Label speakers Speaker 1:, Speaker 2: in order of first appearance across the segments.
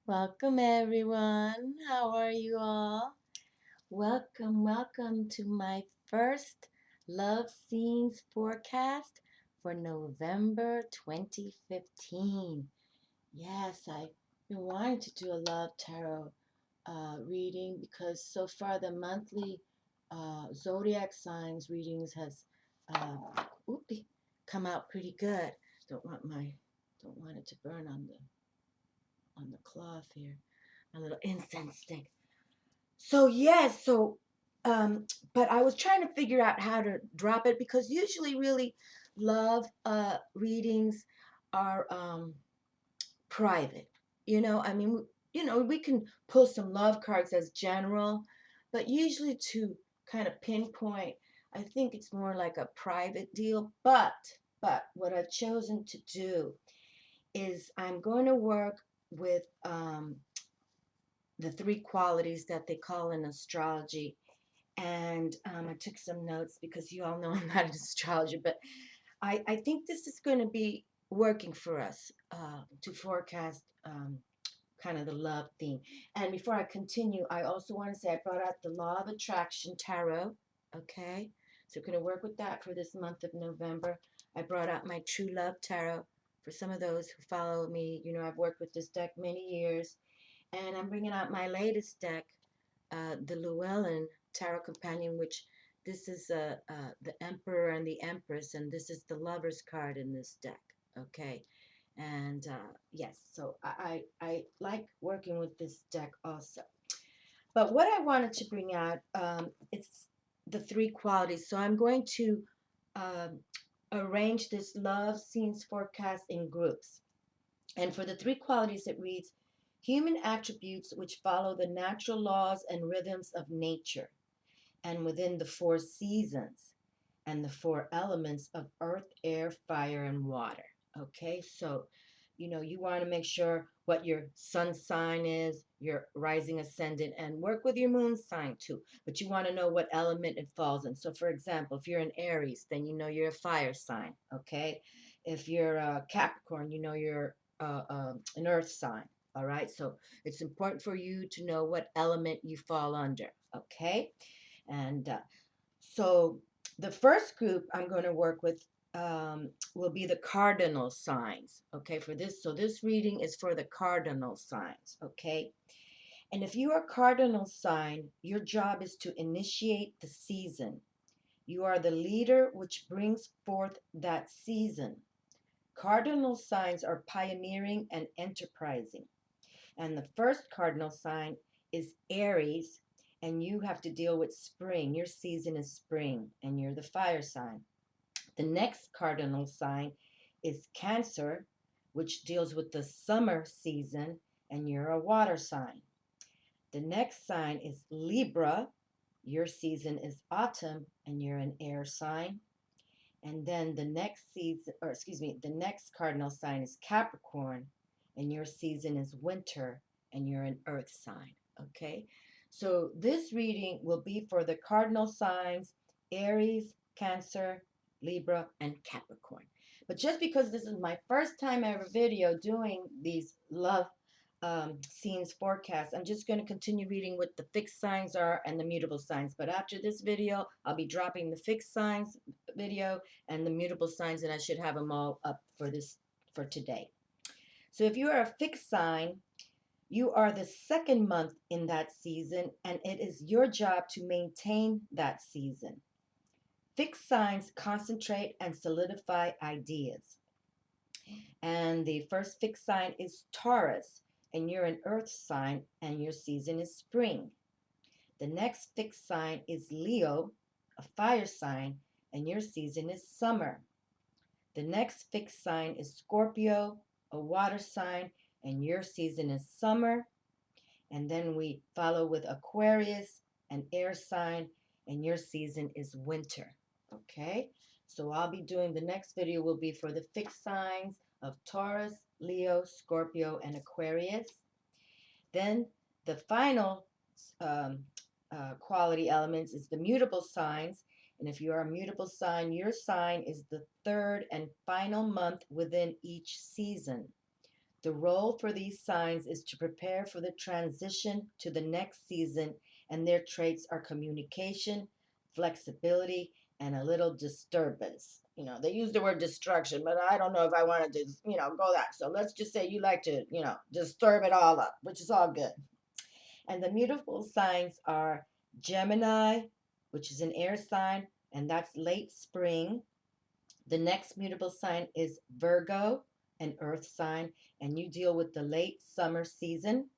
Speaker 1: Welcome, everyone. How are you all? Welcome to my first Love Scenes forecast for November 2015. Yes, I've been wanting to do a love tarot reading because so far the monthly zodiac signs readings has oopie, come out pretty good. Don't want it to burn on the cloth here. A little incense stick. So yes, but I was trying to figure out how to drop it because usually really love readings are private. We can pull some love cards as general, but usually to kind of pinpoint, I think it's more like a private deal. But what I've chosen to do is I'm going to work with the three qualities that they call in astrology. And I took some notes because you all know I'm not an astrologer, but I think this is going to be working for us to forecast kind of the love theme. And before I continue, I also want to say I brought out the Law of Attraction Tarot. Okay, so we're going to work with that for this month of November. I brought out my True Love Tarot. For some of those who follow me, I've worked with this deck many years. And I'm bringing out my latest deck, the Llewellyn Tarot Companion, which this is the Emperor and the Empress, and this is the Lover's card in this deck. Okay, and yes, so I like working with this deck also. But what I wanted to bring out, it's the three qualities. So I'm going to um, arrange this love scenes forecast in groups. And for the three qualities, it reads human attributes which follow the natural laws and rhythms of nature, and within the four seasons and the four elements of earth, air, fire, and water. Okay, so you want to make sure what your sun sign is, your rising ascendant, and work with your moon sign too. But you want to know what element it falls in. So, for example, if you're an Aries, then you know you're a fire sign. Okay, if you're a Capricorn, you know you're an earth sign. All right, so it's important for you to know what element you fall under. Okay, and so the first group I'm going to work with will be the cardinal signs. Okay, for this, so this reading is for the cardinal signs. Okay, and if you are a cardinal sign, your job is to initiate the season. You are the leader which brings forth that season. Cardinal signs are pioneering and enterprising. And the first cardinal sign is Aries, and you have to deal with spring. Your season is spring, and you're the fire sign. The next cardinal sign is Cancer, which deals with the summer season, and you're a water sign. The next sign is Libra. Your season is autumn, and you're an air sign. And then the next cardinal sign is Capricorn, and your season is winter, and you're an earth sign. Okay, so this reading will be for the cardinal signs Aries, Cancer, Libra, and Capricorn. But just because this is my first time ever video doing these love scenes forecast, I'm just going to continue reading what the fixed signs are and the mutable signs. But after this video, I'll be dropping the fixed signs video and the mutable signs, and I should have them all up for today. So if you are a fixed sign, you are the second month in that season, and it is your job to maintain that season. Fixed signs concentrate and solidify ideas. And the first fixed sign is Taurus, and you're an earth sign, and your season is spring. The next fixed sign is Leo, a fire sign, and your season is summer. The next fixed sign is Scorpio, a water sign, and your season is summer. And then we follow with Aquarius, an air sign, and your season is winter. Okay, so I'll be doing the next video will be for the fixed signs of Taurus, Leo, Scorpio, and Aquarius. Then the final quality elements is the mutable signs. And if you are a mutable sign, your sign is the third and final month within each season. The role for these signs is to prepare for the transition to the next season, and their traits are communication, flexibility, and a little disturbance. They use the word destruction, but I don't know if I wanted to, go that. So let's just say you like to, disturb it all up, which is all good. And the mutable signs are Gemini, which is an air sign, and that's late spring. The next mutable sign is Virgo, an earth sign, and you deal with the late summer season.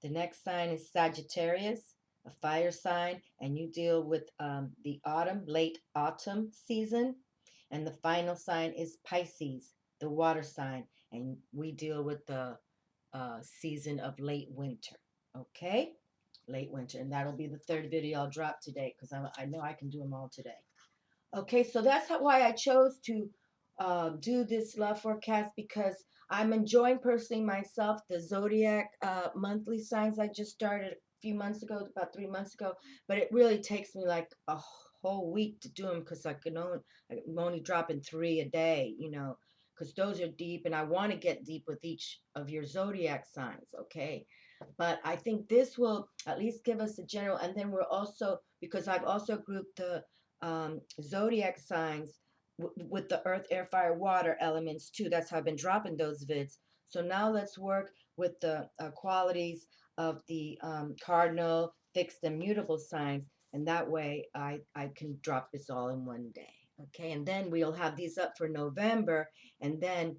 Speaker 1: The next sign is Sagittarius, a fire sign, and you deal with the late autumn season. And the final sign is Pisces, the water sign, and we deal with the season of late winter. Okay? Late winter. And that'll be the third video I'll drop today because I know I can do them all today. Okay, so that's why I chose to do this love forecast, because I'm enjoying personally myself the zodiac monthly signs. I just started a few months ago, about 3 months ago, but it really takes me like a whole week to do them because I'm only dropping 3 a day, because those are deep, and I want to get deep with each of your zodiac signs. Okay, but I think this will at least give us a general, and then we're also, because I've also grouped the zodiac signs with the earth, air, fire, water elements too. That's how I've been dropping those vids. So now let's work with the qualities of the cardinal, fixed, and mutable signs. And that way I can drop this all in one day. Okay, and then we'll have these up for November. And then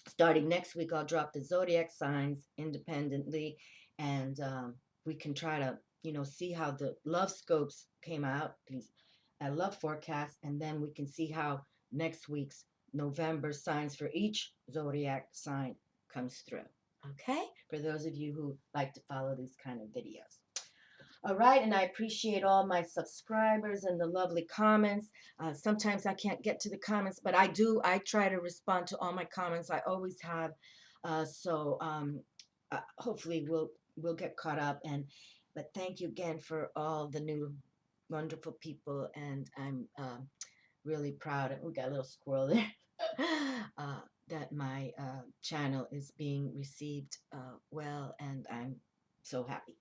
Speaker 1: starting next week, I'll drop the zodiac signs independently. And we can try to, see how the love scopes came out, these love forecasts, and then we can see how next week's November signs for each zodiac sign comes through. Okay, for those of you who like to follow these kind of videos. All right, and I appreciate all my subscribers and the lovely comments. Sometimes I can't get to the comments, but I do. I try to respond to all my comments. I always have. Hopefully we'll get caught up. But thank you again for all the new wonderful people, and I'm really proud. We got a little squirrel there. That my channel is being received well, and I'm so happy.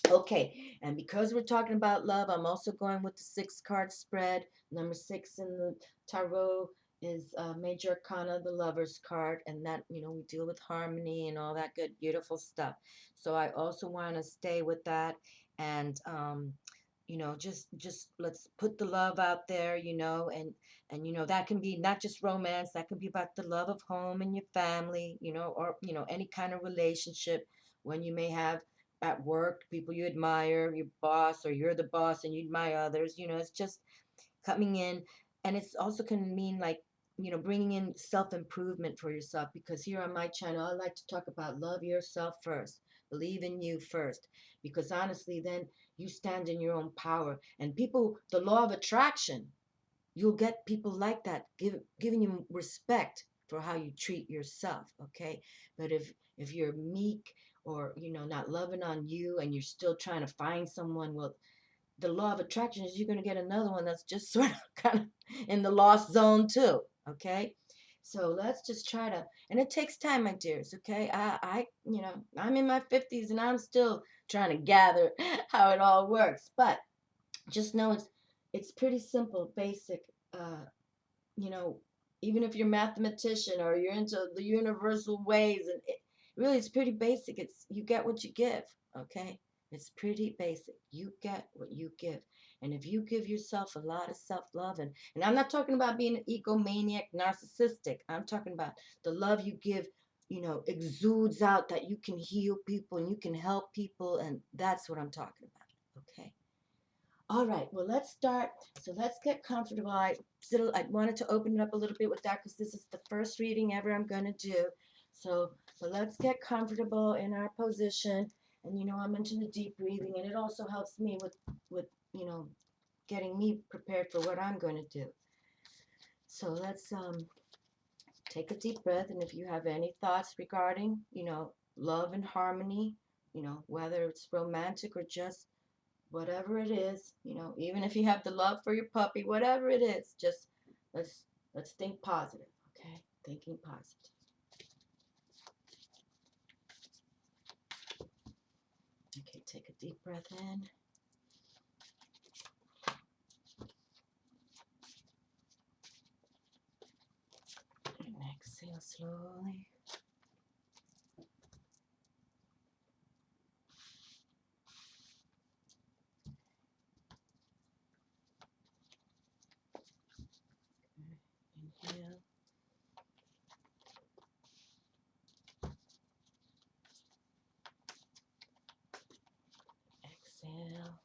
Speaker 1: Okay, and because we're talking about love, I'm also going with the 6 card spread. Number 6 in the tarot is Major Arcana, the Lover's card, and that, we deal with harmony and all that good, beautiful stuff. So I also want to stay with that, and just let's put the love out there, and that can be not just romance, that can be about the love of home and your family, or any kind of relationship when you may have at work, people you admire, your boss, or you're the boss and you admire others. It's just coming in. And it's also can mean like, bringing in self-improvement for yourself, because here on my channel, I like to talk about love yourself first, believe in you first, because honestly, then you stand in your own power. And people, the law of attraction, you'll get people like that, giving you respect for how you treat yourself. Okay, but if you're meek, or not loving on you, and you're still trying to find someone, well, the law of attraction is you're going to get another one that's just sort of kind of in the lost zone too. Okay, so let's just try to, and it takes time, my dears. Okay, I'm in my 50s and I'm still trying to gather how it all works, but just know it's pretty simple, basic. uh you know Even if you're a mathematician or you're into the universal ways, and really it's pretty basic. It's you get what you give. Okay, it's pretty basic. You get what you give. And if you give yourself a lot of self-love, and I'm not talking about being an egomaniac narcissistic, I'm talking about the love you give, exudes out, that you can heal people and you can help people, and that's what I'm talking about. Okay, all right, well, let's start. So let's get comfortable. I wanted to open it up a little bit with that because this is the first reading ever I'm going to do. So let's get comfortable in our position. And I'm into the deep breathing, and it also helps me with getting me prepared for what I'm going to do. So let's take a deep breath, and if you have any thoughts regarding love and harmony, whether it's romantic or just whatever it is, even if you have the love for your puppy, whatever it is, just let's think positive. Okay, thinking positive. Take a deep breath in. And exhale slowly. Inhale. Exhale.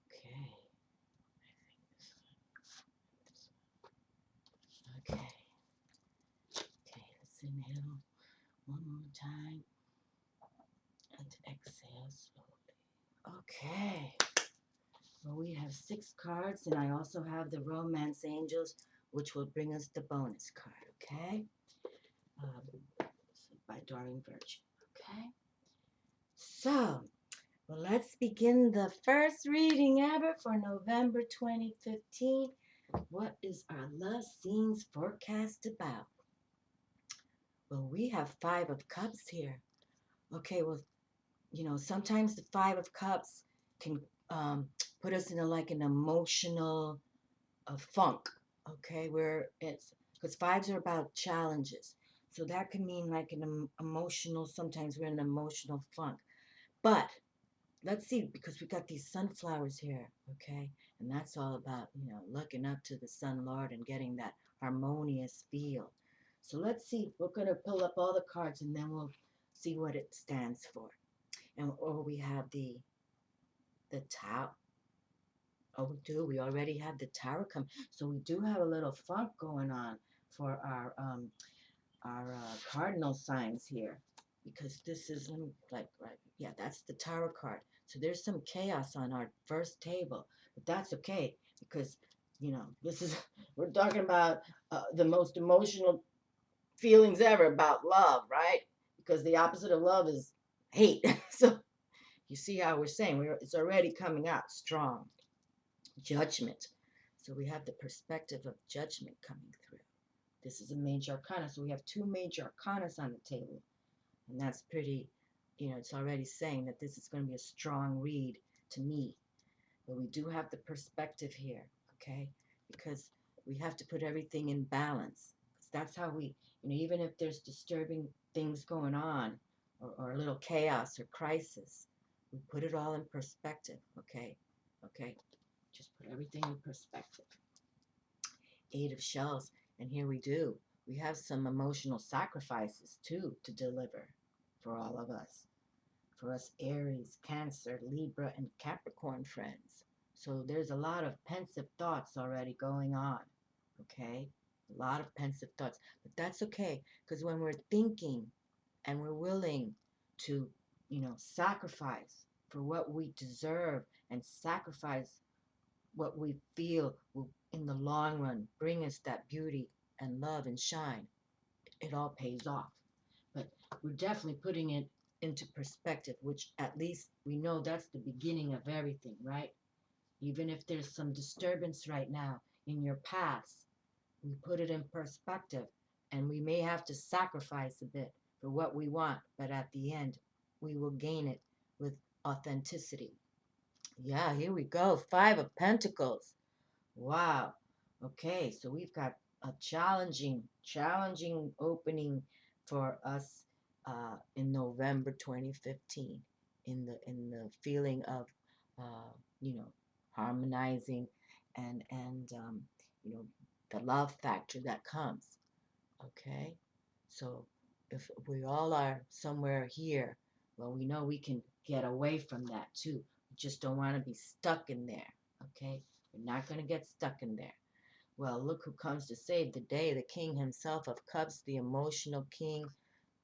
Speaker 1: Okay. Okay. Okay, let's inhale one more time and exhale slowly. Okay. Well, we have 6 cards, and I also have the Romance Angels, which will bring us the bonus card, okay? By Doreen Virtue, okay? So, well, let's begin the first reading ever for November 2015. What is our love scenes forecast about? Well, we have 5 of Cups here. Okay, well, sometimes the 5 of Cups can put us in an emotional funk, okay, where it's, because 5s are about challenges. So that can mean like an emotional, sometimes we're in an emotional funk. But let's see, because we got these sunflowers here, okay? And that's all about, looking up to the Sun Lord and getting that harmonious feel. So let's see, we're going to pull up all the cards and then we'll see what it stands for. And we have the Tower. Oh, we do. We already have the Tower come. So we do have a little funk going on for our cardinal signs here, because this is right. Yeah, that's the Tower card. So there's some chaos on our first table, but that's okay, because this is we're talking about the most emotional feelings ever about love, right? Because the opposite of love is hate. So you see how we're saying it's already coming out strong. Judgment. So we have the perspective of judgment coming through. This is a major arcana. So we have 2 major arcanas on the table. And that's pretty, it's already saying that this is going to be a strong read to me. But we do have the perspective here, okay? Because we have to put everything in balance. Because that's how we, even if there's disturbing things going on, or a little chaos or crisis, we put it all in perspective, okay? Okay? Just put everything in perspective. 8 of Shells, and here we do. We have some emotional sacrifices too to deliver for all of us. For us Aries, Cancer, Libra, and Capricorn friends. So there's a lot of pensive thoughts already going on, okay? A lot of pensive thoughts. But that's okay, because when we're thinking and we're willing to, sacrifice for what we deserve and sacrifice what we feel will, in the long run, bring us that beauty and love and shine, it all pays off. But we're definitely putting it into perspective, which at least we know that's the beginning of everything, right? Even if there's some disturbance right now in your past, we put it in perspective, and we may have to sacrifice a bit for what we want, but at the end, we will gain it with authenticity. Yeah, here we go. 5 of Pentacles. Wow. Okay, so we've got a challenging opening for us in November 2015, in the feeling of uh, you know harmonizing and the love factor that comes. Okay, so if we all are somewhere here, well, we know we can get away from that too. We just don't want to be stuck in there. Okay, we're not going to get stuck in there. Well, look who comes to save the day, the king himself of cups, the emotional king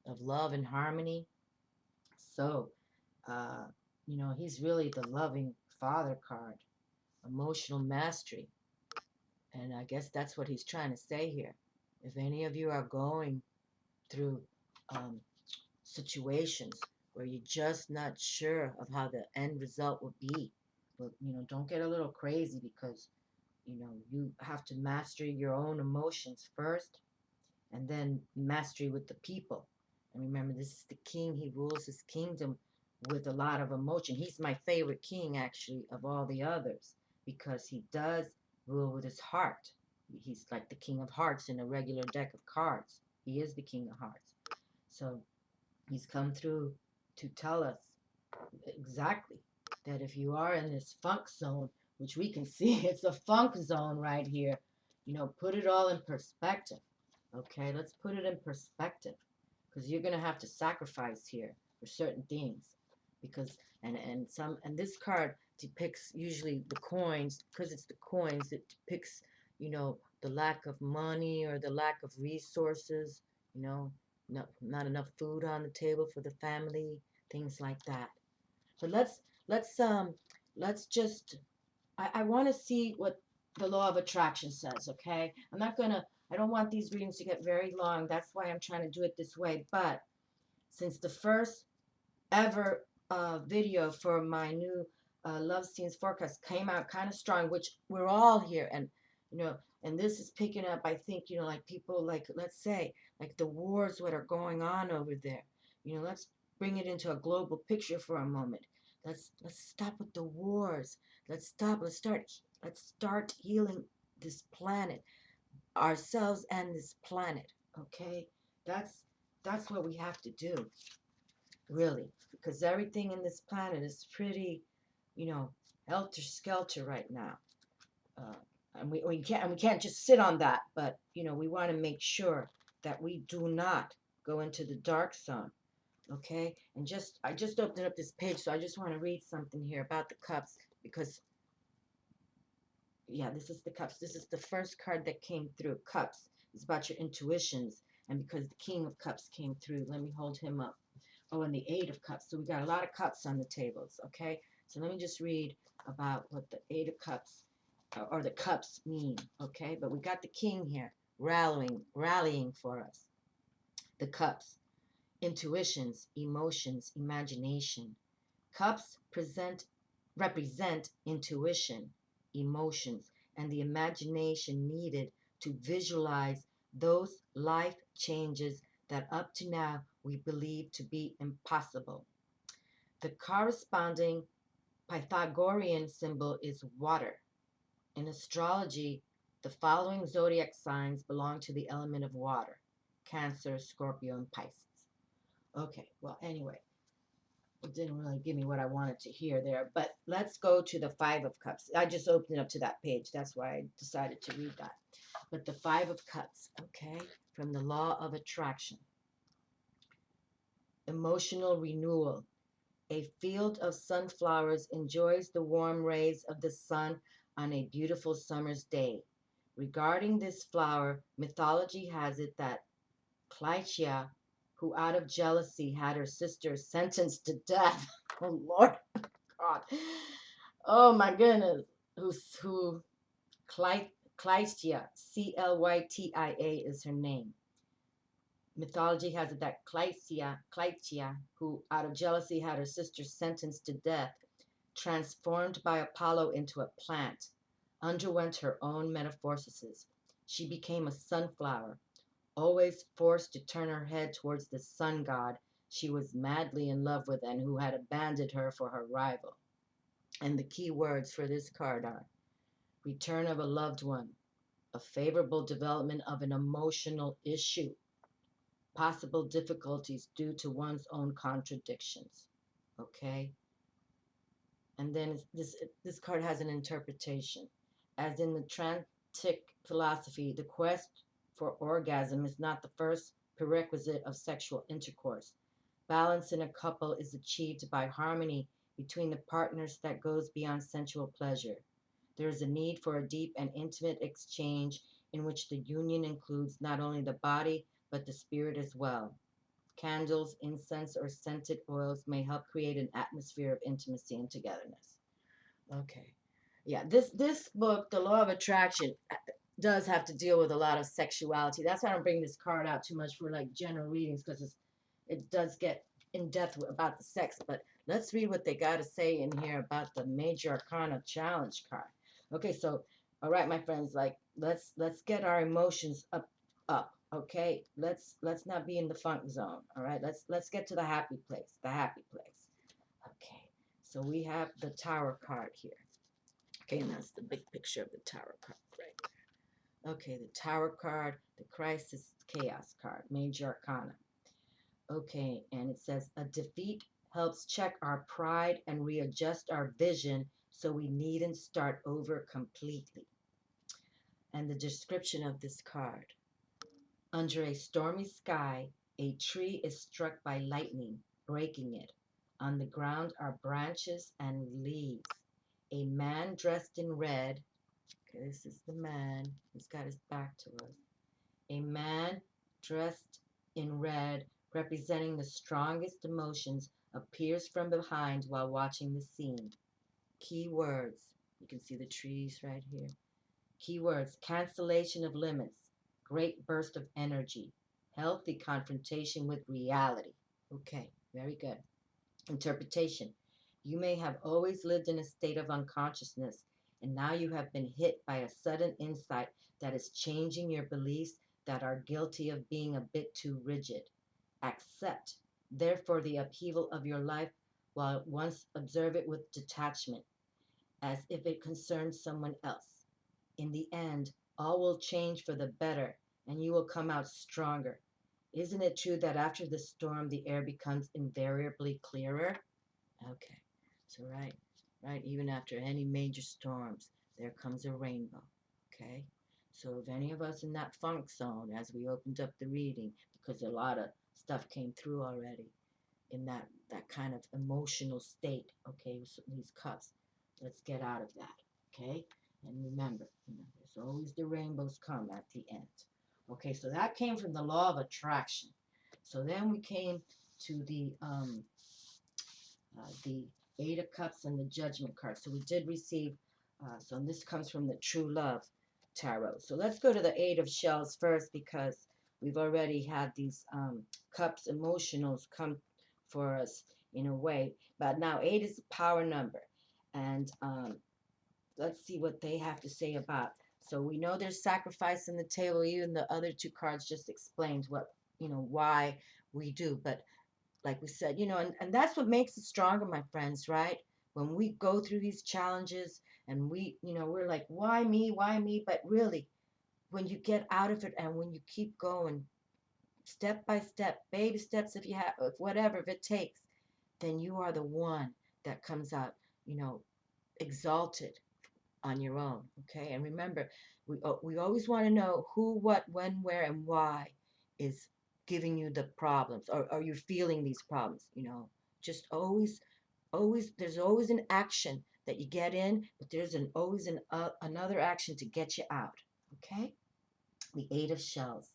Speaker 1: of love and harmony. So, uh, he's really the loving father card, emotional mastery. And I guess that's what he's trying to say here. If any of you are going through um, situations where you're just not sure of how the end result will be, but, don't get a little crazy, because you have to master your own emotions first, And then mastery with the people. And remember, this is the king. He rules his kingdom with a lot of emotion. He's my favorite king, actually, of all the others, because he does rule with his heart. He's like the king of hearts in a regular deck of cards. He is the king of hearts. So he's come through to tell us exactly that if you are in this funk zone, which we can see it's a funk zone right here, put it all in perspective. Okay, let's put it in perspective, because you're going to have to sacrifice here for certain things, because and this card depicts usually the coins, because it's the coins, it depicts the lack of money or the lack of resources, not enough food on the table for the family, things like that. But let's um let's just I want to see what the law of attraction says, okay? I don't want these readings to get very long. That's why I'm trying to do it this way. But since the first ever video for my new Love Scenes forecast came out kind of strong, which we're all here, and this is picking up, I think, like people, like, let's say, like the wars what are going on over there. Let's bring it into a global picture for a moment. Let's stop with the wars. Let's start healing this planet, ourselves and this planet. Okay? That's what we have to do, really, because everything in this planet is pretty, helter skelter right now. Uh, and we can't just sit on that, but we want to make sure that we do not go into the dark zone. Okay, and I just opened up this page, so I just want to read something here about the cups, because yeah, this is the cups. This is the first card that came through. Cups is about your intuitions, and because the King of Cups came through, let me hold him up. Oh, and the Eight of Cups. So we got a lot of cups on the tables. Okay, so let me just read about what the Eight of Cups or the cups mean. Okay, but we got the King here rallying for us. The cups: intuitions, emotions, imagination. Cups represent intuition, emotions, and the imagination needed to visualize those life changes that up to now we believe to be impossible. The corresponding Pythagorean symbol is water. In astrology, the following zodiac signs belong to the element of water: Cancer, Scorpio, and Pisces. Okay, well, anyway, it didn't really give me what I wanted to hear there, but let's go to the Five of Cups. I just opened it up to that page. That's why I decided to read that. But the Five of Cups, okay, from the Law of Attraction. Emotional renewal. A field of sunflowers enjoys the warm rays of the sun on a beautiful summer's day. Regarding this flower, mythology has it that Clytia, who out of jealousy had her sister sentenced to death, oh Lord God, oh my goodness, who Clytia, Clytia is her name. Mythology has it that Clytia, who out of jealousy had her sister sentenced to death, transformed by Apollo into a plant, underwent her own metamorphosis. She became a sunflower, always forced to turn her head towards the sun god she was madly in love with and who had abandoned her for her rival. And the key words for this card are return of a loved one, a favorable development of an emotional issue, possible difficulties due to one's own contradictions. Okay? And then this card has an interpretation. As in the Tantric philosophy, the quest for orgasm is not the first prerequisite of sexual intercourse. Balance in a couple is achieved by harmony between the partners that goes beyond sensual pleasure. There is a need for a deep and intimate exchange in which the union includes not only the body but the spirit as well. Candles, incense, or scented oils may help create an atmosphere of intimacy and togetherness. Okay. Yeah, this book, The Law of Attraction, does have to deal with a lot of sexuality. That's why I don't bring this card out too much for like general readings, because it does get in depth about the sex. But let's read what they got to say in here about the Major Arcana Challenge card. Okay, so all right, my friends, like let's get our emotions up. Okay, let's not be in the funk zone. All right, let's get to the happy place. The happy place. Okay, so we have the Tower card here. Okay, and that's the big picture of the Tower card, right? Okay, the Tower card, the Crisis Chaos card, Major Arcana. Okay, and it says a defeat helps check our pride and readjust our vision so we needn't start over completely. And the description of this card. Under a stormy sky, a tree is struck by lightning, breaking it. On the ground are branches and leaves. A man dressed in red, okay, this is the man, he's got his back to us. A man dressed in red, representing the strongest emotions, appears from behind while watching the scene. Key words. You can see the trees right here. Keywords: cancellation of limits, great burst of energy, healthy confrontation with reality. Okay, very good. Interpretation: you may have always lived in a state of unconsciousness, and now you have been hit by a sudden insight that is changing your beliefs that are guilty of being a bit too rigid. Accept, therefore, the upheaval of your life while at once observe it with detachment, as if it concerned someone else. In the end, all will change for the better, and you will come out stronger. Isn't it true that after the storm, the air becomes invariably clearer? Okay, so right, even after any major storms, there comes a rainbow. Okay, so if any of us in that funk zone, as we opened up the reading, because a lot of stuff came through already, in that kind of emotional state, okay, with these cups, let's get out of that, okay? And remember, there's always the rainbows come at the end. Okay, so that came from the law of attraction. So then we came to the Eight of Cups and the Judgment card. So we did receive, so this comes from the True Love Tarot. So let's go to the Eight of Shells first, because we've already had these cups emotionals come for us in a way. But now 8 is a power number. And let's see what they have to say about. So we know there's sacrifice in the table. Even the other two cards just explains what, why we do. But like we said, and that's what makes us stronger, my friends, right? When we go through these challenges and we're like, why me? Why me? But really, when you get out of it and when you keep going step by step, baby steps, if whatever, if it takes, then you are the one that comes out, exalted on your own. Okay. And remember, we always want to know who, what, when, where, and why is giving you the problems, or you're feeling these problems. Just always there's always an action that you get in, but there's always another action to get you out. Okay. The Eight of Shells.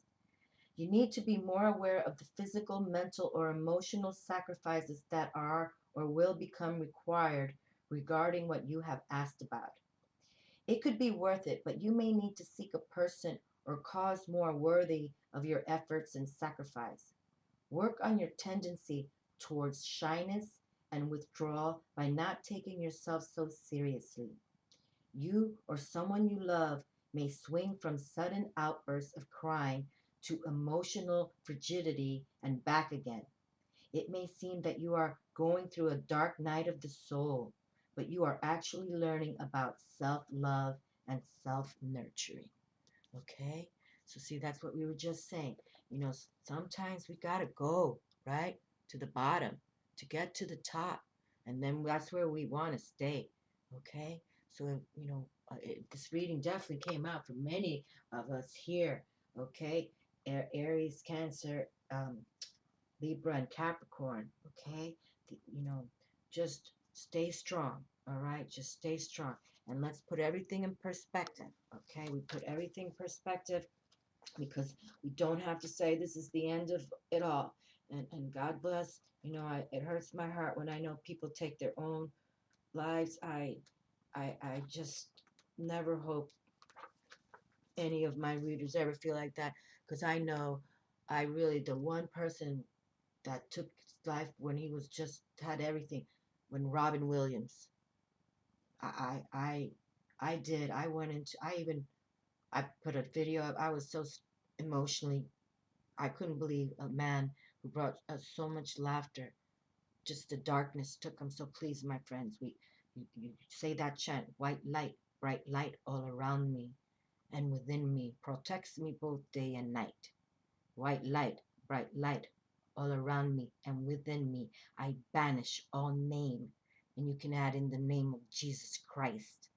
Speaker 1: You need to be more aware of the physical, mental, or emotional sacrifices that are or will become required regarding what you have asked about. It could be worth it, but you may need to seek a person or cause more worthy of your efforts and sacrifice. Work on your tendency towards shyness and withdrawal by not taking yourself so seriously. You or someone you love may swing from sudden outbursts of crying to emotional frigidity and back again. It may seem that you are going through a dark night of the soul, but you are actually learning about self love and self nurturing. Okay? So, see, that's what we were just saying. Sometimes we got to go, right, to the bottom to get to the top. And then that's where we want to stay. Okay? So, this reading definitely came out for many of us here. Okay? Aries, Cancer, Libra, and Capricorn. Okay? Just stay strong. All right? Just stay strong. And let's put everything in perspective. Okay? We put everything in perspective because we don't have to say this is the end of it all. And God bless. It hurts my heart when I know people take their own lives. I just never hope any of my readers ever feel like that, because I know the one person that took his life when he was just had everything, when Robin Williams. I did. I went into. I put a video up. I was so emotionally I couldn't believe a man who brought us so much laughter. Just the darkness took him. So please, my friends, you say that chant: white light, bright light all around me and within me, protects me both day and night. White light, bright light all around me and within me, I banish all name. And you can add in the name of Jesus Christ,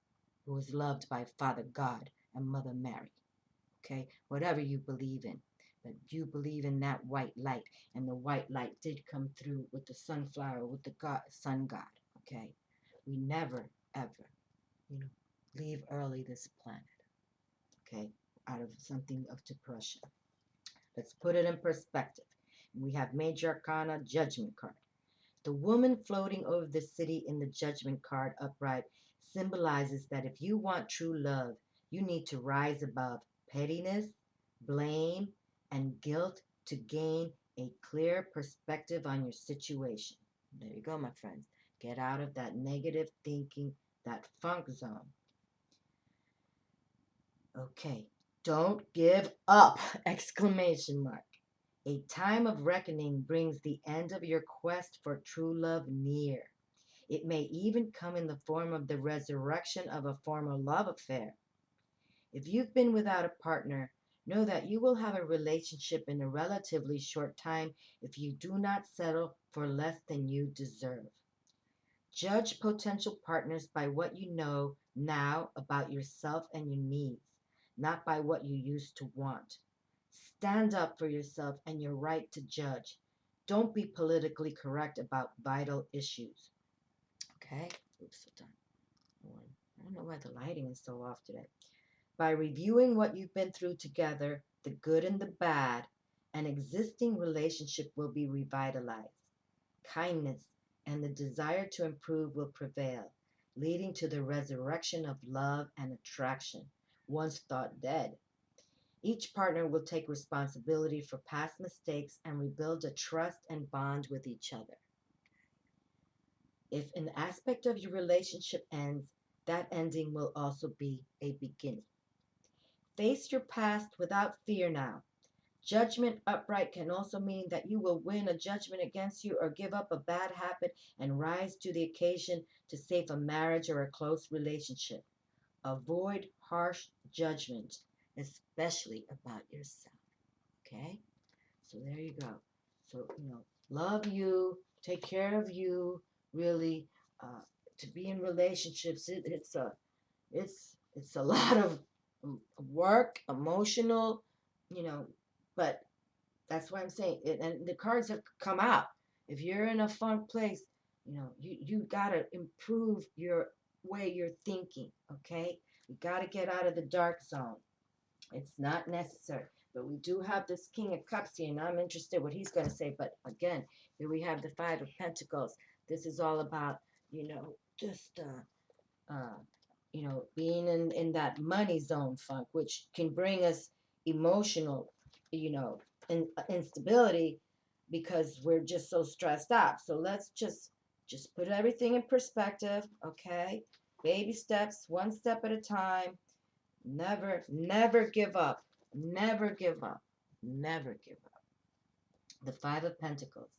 Speaker 1: who is loved by Father God and Mother Mary. Okay, whatever you believe in. But you believe in that white light, and the white light did come through with the sunflower, with the God, sun God. Okay, we never ever, you know, leave early this planet. Okay, out of something of depression. Let's put it in perspective. We have Major Arcana Judgment card. The woman floating over the city in the Judgment card upright symbolizes that if you want true love, you need to rise above pettiness, blame, and guilt to gain a clear perspective on your situation. There you go, my friends. Get out of that negative thinking, that funk zone. Okay, don't give up! Exclamation mark. A time of reckoning brings the end of your quest for true love near. It may even come in the form of the resurrection of a former love affair. If you've been without a partner, know that you will have a relationship in a relatively short time if you do not settle for less than you deserve. Judge potential partners by what you know now about yourself and your needs, not by what you used to want. Stand up for yourself and your right to judge. Don't be politically correct about vital issues. Okay? Oops, hold on. I don't know why the lighting is so off today. By reviewing what you've been through together, the good and the bad, an existing relationship will be revitalized. Kindness and the desire to improve will prevail, leading to the resurrection of love and attraction, once thought dead. Each partner will take responsibility for past mistakes and rebuild a trust and bond with each other. If an aspect of your relationship ends, that ending will also be a beginning. Face your past without fear now. Judgment upright can also mean that you will win a judgment against you or give up a bad habit and rise to the occasion to save a marriage or a close relationship. Avoid harsh judgment, especially about yourself. Okay? So there you go. So, love you, take care of you, really. To be in relationships, it's a lot of work, emotional, you know, but that's why I'm saying it. And the cards have come out. If you're in a funk place, you gotta improve your way you're thinking. Okay, you gotta get out of the dark zone. It's not necessary. But we do have this King of Cups here, and I'm interested what he's going to say. But again, here we have the Five of Pentacles. This is all about, just, being in that money zone funk, which can bring us emotional, instability because we're just so stressed out. So let's just put everything in perspective, okay? Baby steps, one step at a time. Never, never give up. Never give up. Never give up. The Five of Pentacles.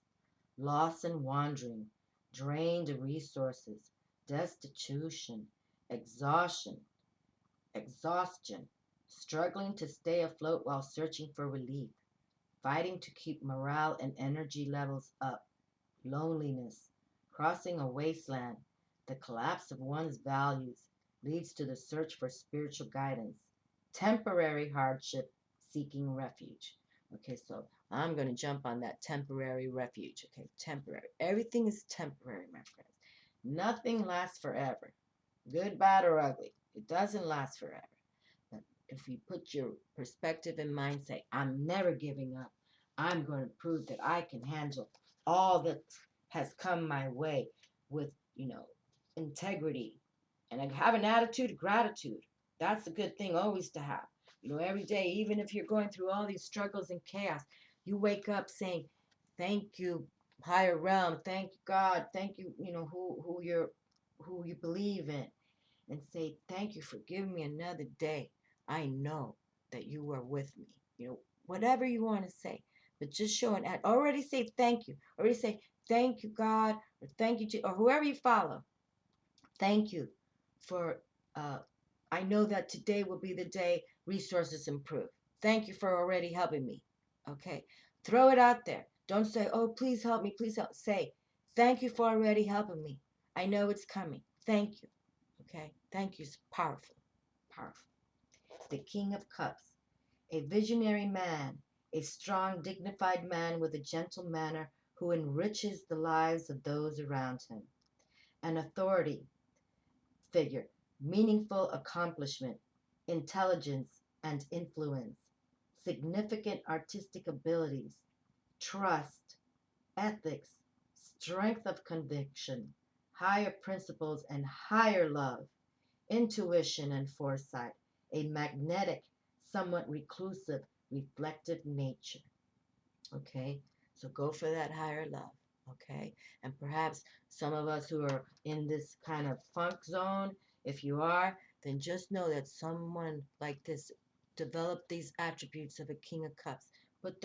Speaker 1: Loss and wandering. Drained resources. Destitution. Exhaustion. Exhaustion. Struggling to stay afloat while searching for relief. Fighting to keep morale and energy levels up. Loneliness. Crossing a wasteland. The collapse of one's values leads to the search for spiritual guidance. Temporary hardship, seeking refuge. Okay, so I'm going to jump on that temporary refuge. Okay, temporary. Everything is temporary, my friends. Nothing lasts forever. Good, bad, or ugly. It doesn't last forever. But if you put your perspective in mind, say, I'm never giving up. I'm going to prove that I can handle all that has come my way with, integrity. And I have an attitude of gratitude. That's a good thing always to have. Every day, even if you're going through all these struggles and chaos, you wake up saying, thank you, higher realm, thank you, God, thank you, who you believe in. And say, thank you for giving me another day. I know that you are with me. Whatever you want to say. but just show an act. Already say thank you. Already say thank you, God, or thank you, or whoever you follow. Thank you for, I know that today will be the day resources improve. Thank you for already helping me. Okay. Throw it out there. Don't say, oh, please help me. Please help. Say, thank you for already helping me. I know it's coming. Thank you. Okay. Thank you is powerful. Powerful. The King of Cups, a visionary man, a strong, dignified man with a gentle manner who enriches the lives of those around him. An authority figure, meaningful accomplishment, intelligence and influence, significant artistic abilities, trust, ethics, strength of conviction, higher principles and higher love, intuition and foresight, a magnetic, somewhat reclusive, reflective nature. Okay, so go for that higher love. Okay, and perhaps some of us who are in this kind of funk zone, if you are, then just know that someone like this developed these attributes of a King of Cups. But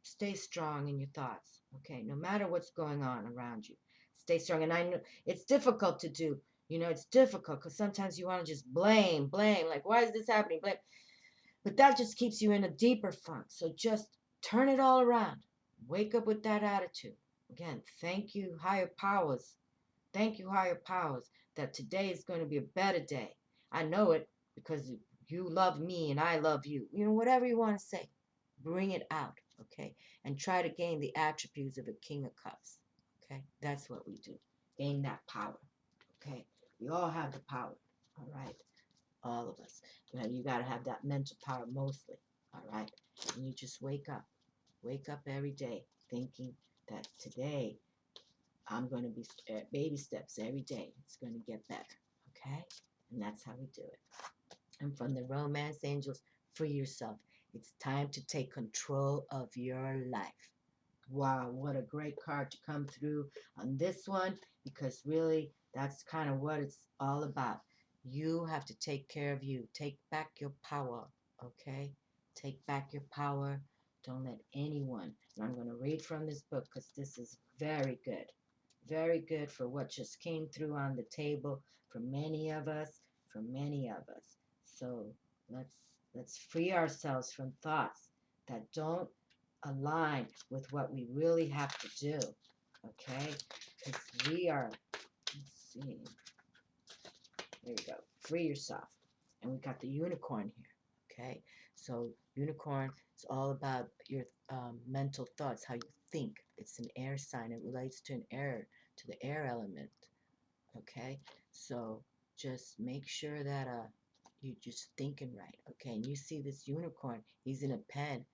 Speaker 1: stay strong in your thoughts. Okay, no matter what's going on around you, stay strong. And I know it's difficult to do. It's difficult because sometimes you want to just blame, like, why is this happening? Blame. But that just keeps you in a deeper funk. So just turn it all around. Wake up with that attitude. Again, thank you, higher powers. Thank you, higher powers, that today is going to be a better day. I know it because you love me and I love you. Whatever you want to say, bring it out, okay? And try to gain the attributes of a King of Cups, okay? That's what we do. Gain that power, okay? We all have the power, all right? All of us. You got to have that mental power mostly, all right? And you just wake up. Wake up every day thinking that today I'm going to be baby steps every day. It's going to get better, okay? And that's how we do it. And from the romance angels, free yourself. It's time to take control of your life. Wow, what a great card to come through on this one, because really that's kind of what it's all about. You have to take care of you. Take back your power, okay? Take back your power. Don't let anyone, and I'm going to read from this book because this is very good. Very good for what just came through on the table for many of us, for many of us. So let's free ourselves from thoughts that don't align with what we really have to do, okay? Because we are, let's see, there you go, free yourself. And we got the unicorn here, okay? So unicorn is all about your mental thoughts, how you think. It's an air sign. It relates to the air element, okay? So just make sure that you're just thinking right, okay? And you see this unicorn, he's in a pen,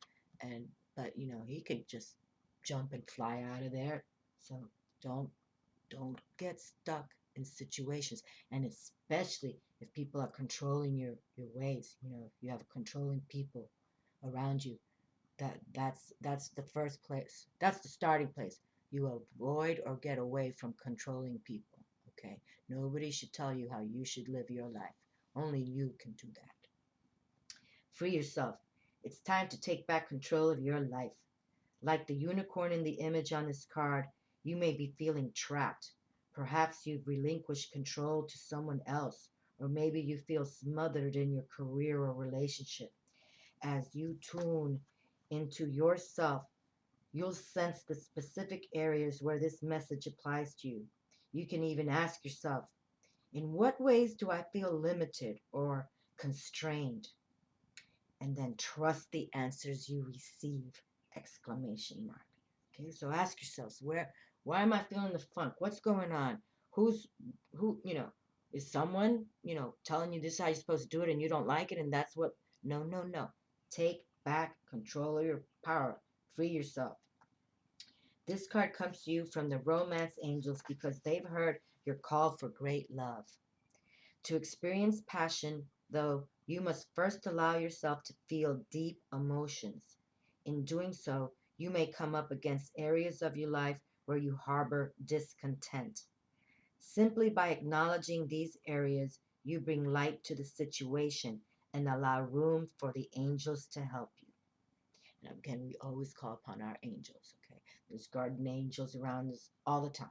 Speaker 1: but he could just jump and fly out of there. So don't get stuck in situations, and especially if people are controlling your ways. If you have controlling people around you, that's the first place. That's the starting place. You avoid or get away from controlling people. Okay, nobody should tell you how you should live your life. Only you can do that. Free yourself. It's time to take back control of your life. Like the unicorn in the image on this card, you may be feeling trapped. Perhaps you've relinquished control to someone else, or maybe you feel smothered in your career or relationship. As you tune into yourself, you'll sense the specific areas where this message applies to you. You can even ask yourself, in what ways do I feel limited or constrained? And then trust the answers you receive! Exclamation mark. Okay, so ask yourselves, why am I feeling the funk? What's going on? Is someone, telling you this is how you're supposed to do it and you don't like it and that's what, no, no, no. Take back control of your power. Free yourself. This card comes to you from the romance angels because they've heard your call for great love. To experience passion, though, you must first allow yourself to feel deep emotions. In doing so, you may come up against areas of your life where you harbor discontent. Simply by acknowledging these areas, you bring light to the situation and allow room for the angels to help you. And again, we always call upon our angels, okay? There's guardian angels around us all the time.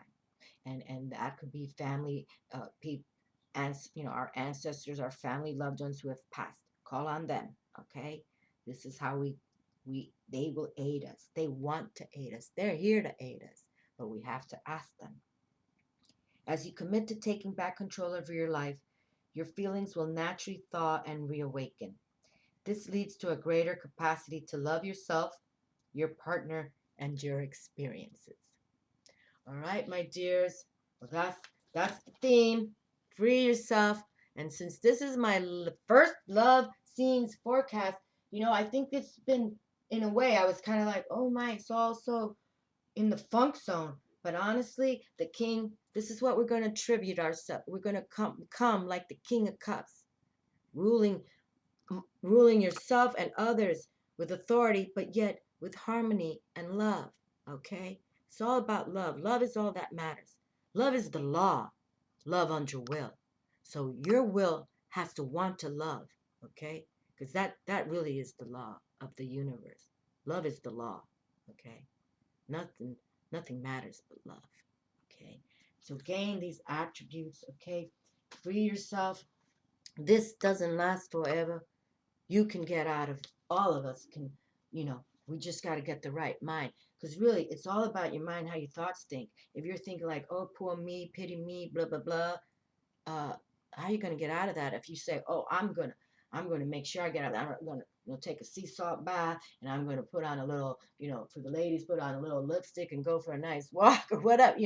Speaker 1: And that could be family, people, and our ancestors, our family, loved ones who have passed. Call on them, okay? This is how they will aid us. They want to aid us. They're here to aid us, but we have to ask them. As you commit to taking back control over your life, your feelings will naturally thaw and reawaken. This leads to a greater capacity to love yourself, your partner, and your experiences. All right, my dears. Well, that's the theme. Free yourself. And since this is my first love scenes forecast, I think it's been, in a way, I was kind of like, oh my, it's also in the funk zone. But honestly, the king, this is what we're going to tribute ourselves. We're going to come like the king of cups, ruling ruling yourself and others with authority, but yet with harmony and love. Okay? It's all about love. Love is all that matters. Love is the law. Love under will. So your will has to want to love. Okay? Because that really is the law of the universe. Love is the law. Okay? Nothing nothing matters but love. Okay? So gain these attributes. Okay? Free yourself. This doesn't last forever. You can get out of, all of us can, we just got to get the right mind. Because really, it's all about your mind, how your thoughts think. If you're thinking like, oh, poor me, pity me, blah, blah, blah, uh, how are you going to get out of that if you say, oh, I'm gonna make sure I get out of that. I'm going to take a sea salt bath, and I'm going to put on a little, for the ladies, put on a little lipstick and go for a nice walk or whatever,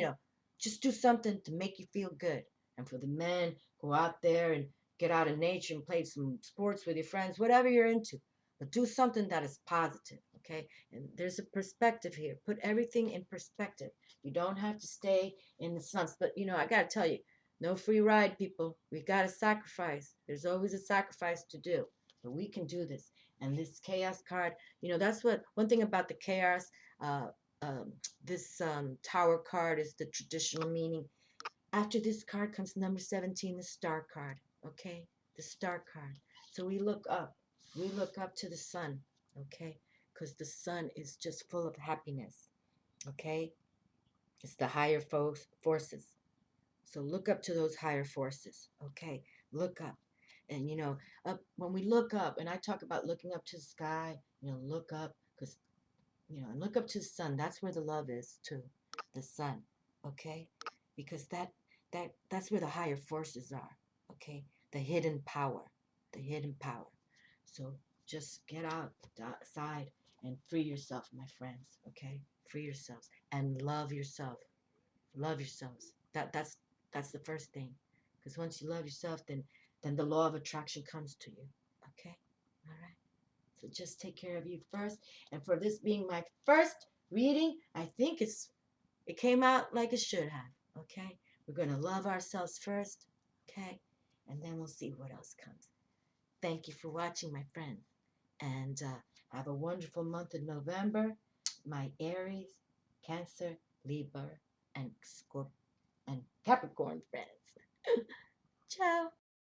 Speaker 1: just do something to make you feel good. And for the men, go out there and get out in nature and play some sports with your friends, whatever you're into. But do something that is positive, okay? And there's a perspective here. Put everything in perspective. You don't have to stay in the slumps. But, I got to tell you, no free ride, people. We got to sacrifice. There's always a sacrifice to do. But we can do this. And this chaos card, that's what, one thing about the chaos, uh, um, this tower card is the traditional meaning. After this card comes number 17, the star card, okay? The star card. So we look up. We look up to the sun, okay? Because the sun is just full of happiness, okay? It's the higher forces. So look up to those higher forces, okay? Look up. And, up when we look up, and I talk about looking up to the sky, look up, because, and look up to the sun. That's where the love is, too. The sun, okay? Because that's where the higher forces are, okay? The hidden power, the hidden power. So just get outside and free yourself, my friends, okay? Free yourselves and love yourself. Love yourselves. That's the first thing. Because once you love yourself, then the law of attraction comes to you, okay? All right. So just take care of you first. And for this being my first reading, I think it came out like it should have, okay? We're going to love ourselves first, okay? And then we'll see what else comes. Thank you for watching, my friends. And have a wonderful month of November. My Aries, Cancer, Libra, and Capricorn friends. Ciao.